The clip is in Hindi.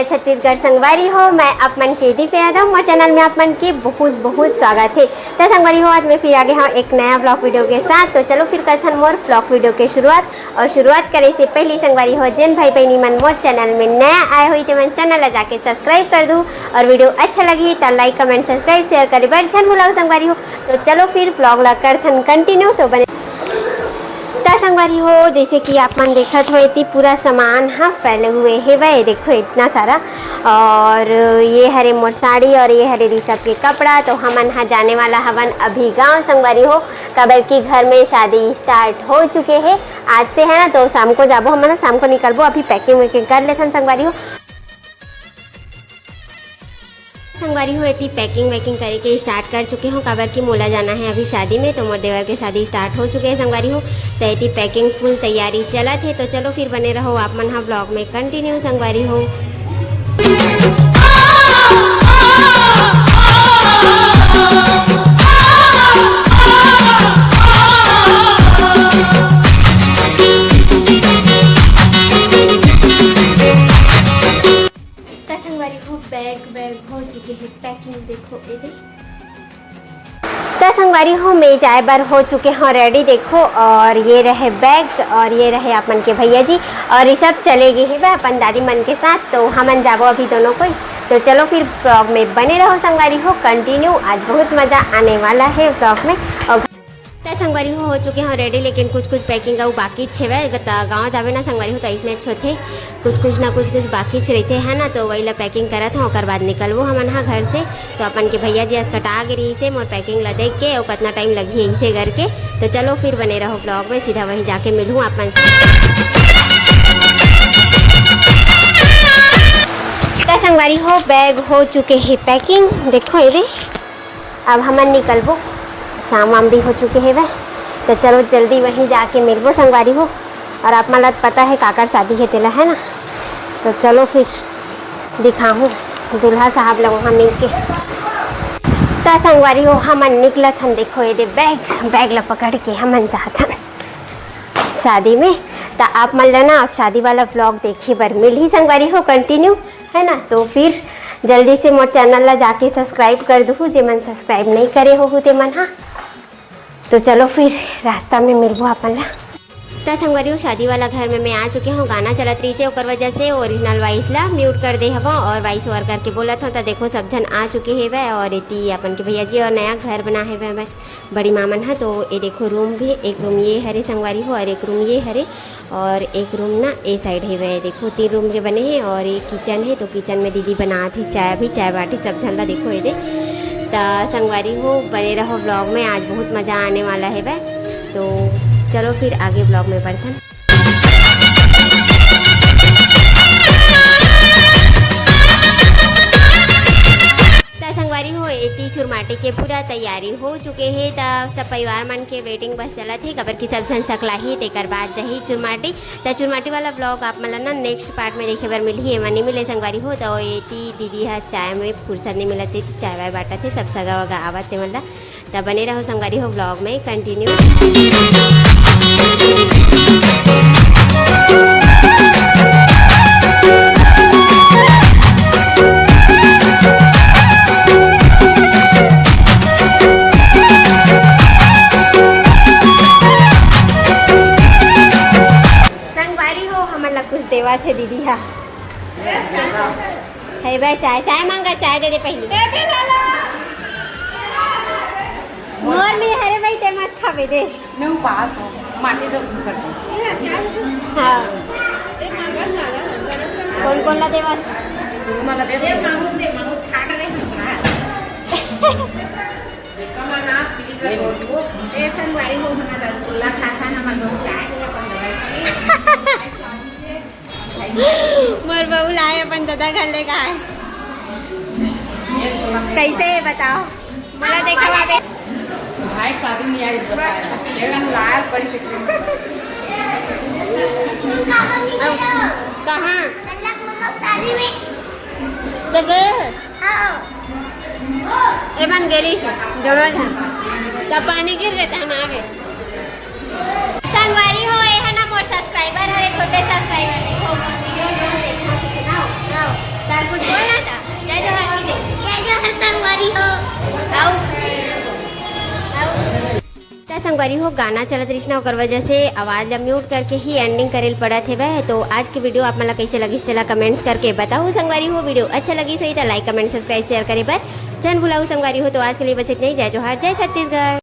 छत्तीसगढ़ संगवारी हो। मैं अपमन के दी पे यादव मोर चैनल में अपमन की बहुत बहुत स्वागत है। तो संगवारी हो आज मैं फिर आगे हाँ एक नया ब्लॉग वीडियो के साथ। तो चलो फिर करसन मोर ब्लॉग वीडियो के शुरुआत। और शुरुआत करे से पहले संगवारी हो जिन भाई बहनी मन मोर चैनल में नया आए हुई तो मन चैनल जाके सब्सक्राइब कर दूँ और वीडियो अच्छा लगी तो लाइक कमेंट सब्सक्राइब शेयर करे बैठ छन बुलाओ संगवारी हो। तो चलो फिर ब्लॉग ला करथन कंटिन्यू। तो बने संगवारी हो जैसे कि आप मन देखत हो इतनी पूरा सामान हाँ फैले हुए है वह देखो इतना सारा। और ये हरे मोर साड़ी और ये हरे ऋषभ के कपड़ा। तो हमन हाँ जाने वाला हवन अभी गांव संगवारी हो कबर की घर में शादी स्टार्ट हो चुके हैं आज से है ना। तो शाम को जाबो हम शाम को निकलबो अभी पैकिंग वैकिंग कर लेथन संगवारी हो। संगवारी हो इतनी पैकिंग वैकिंग करे के स्टार्ट कर चुके हो काबर की मोला जाना है अभी शादी में। तो मोर देवर के शादी स्टार्ट हो चुके हैं संगवारी हो। तो इतनी पैकिंग फुल तैयारी चलत है। तो चलो फिर बने रहो आप मन हाँ ब्लॉग में कंटिन्यू संगवारी हो। बैग हो चुके हैं पैकिंग देखो इधर। तो संगवारी हो मैं जाए बार हो चुके हैं रेडी देखो। और ये रहे बैग और ये रहे अपन के भैया जी और ऋषभ चले गए है वह अपन दादी मन के साथ। तो हमन जाबो अभी दोनों कोई। तो चलो फिर ब्लॉग में बने रहो संगवारी हो कंटिन्यू। आज बहुत मज़ा आने वाला है ब्लॉग में। और संगवारी हो चुके हैं रेडी लेकिन कुछ पैकिंग और बाकी छे गाँव जावे ना संगवारी हो तो इसने छोथे कुछ ना कुछ बाकी रहते हैं ना। तो वही ला पैकिंग करत हूँ और बाद निकलबो हमन हाँ घर से। तो अपन के भैया जी आज कटा गिरी से मोर पैकिंग ला देख के और कितना टाइम लगी है इसे करके। तो चलो फिर बने रहो ब्लॉग में सीधा वहीं जाके मिलूँ अपन से। संगवारी हो बैग हो चुके हैं पैकिंग देखो ये अब हमन निकलबो शाम वाम भी हो चुके हैं वह। तो चलो जल्दी वहीं जाके मिलबो संगवारी हो। और आप मन पता है काकर शादी है तेला है ना। तो चलो फिर दिखाऊँ दूल्हा साहब लोग वहाँ मिल के। तो संगवारी हो हमन निकलत हन देखो ये बैग ला पकड़ के हमन जात हन शादी में। तो आप मन लेना आप शादी वाला ब्लॉग देखिए बर मिल ही संगवारी हो कंटिन्यू है ना। तो फिर जल्दी से मोर चैनल ला जाके सब्सक्राइब कर दूँ जे मन सब्सक्राइब नहीं करे हो ते मन हाँ। तो चलो फिर रास्ता में मिलबो अपन ला। तो संगवारी हो शादी वाला घर में मैं आ चुके हूँ गाना चलत रही से ओकर वजह से ओरिजिनल वॉइस ला म्यूट कर दे हवा और वॉइस ओवर करके बोलत हूँ। तो देखो सब जन आ चुके हैं वह और इतनी अपन के भैया जी और नया घर बना है वह बड़ी मामन है। तो ये देखो रूम भी एक रूम ये हरे संगवारी हो और एक रूम ये हरे और एक रूम ना ए साइड है वह देखो 3 रूम के बने हैं। और एक किचन है तो किचन में दीदी बना थी चाय बाटी सब झंडा देखो ये तो संगवारी हो बने रहो ब्लॉग में आज बहुत मज़ा आने वाला है वह। तो चलो फिर आगे ब्लॉग में बढ़ते हैं। संगवारी हो इतनी चुरमाटी के पूरा तैयारी हो चुके हैं। तब सब परिवार मन के वेटिंग बस चलत है कबर की सब जन सकला ही तेकर बाद जही चुरमाटी। तो चुरमाटी वाला ब्लॉग आप मन ना नेक्स्ट पार्ट में देखे बर मिली है नहीं मिले संगवारी हो। तो इतनी दीदी है चाय में फुर्सत नहीं मिलती चाय वाय बाटा थे सब सगा वगा आवत थे मतलब। तब बने रहो संगवारी हो ब्लॉग में कंटिन्यू। देवा थे दीदी हाँ है भाई चाय मांगा चाय दे दे पहले मोर लिए हरे भाई ते मत खावे दे मैं पास हूं माटी से हां कौन ला देवा मला दे मांगू खाट नहीं कमाना ए संगवारी हो हमारा रसगुल्ला खा हमारा चाय मोर बहू लाए अपन दादा घर ले गए कैसे बताओ मला देखा बाबे भाई शादी में यार एकदम लाल पड़ी से कहां लल्लक मम्मा शादी में जगह हां ए मन गेली जरूर है जब पानी गिर रहता है ना आगे संगवारी हो ए है ना मोर सब्सक्राइबर हरे छोटे सब्सक्राइबर हो वीडियो देखना कितना हो संगवारी हो गाना चलत रही ना, ओकर वजह से आवाज़ ला म्यूट करके ही एंडिंग करेल पड़त है। तो आज के वीडियो आप मन ला कैसे लगिस तेला कमेंट्स करके बताओ संगवारी हो। वीडियो अच्छा लगी सही तो लाइक कमेंट सब्सक्राइब शेयर करे पर जन भुलाऊ संगवारी हो। तो आज के लिए बस इतना ही। जय जोहार, जय छत्तीसगढ़।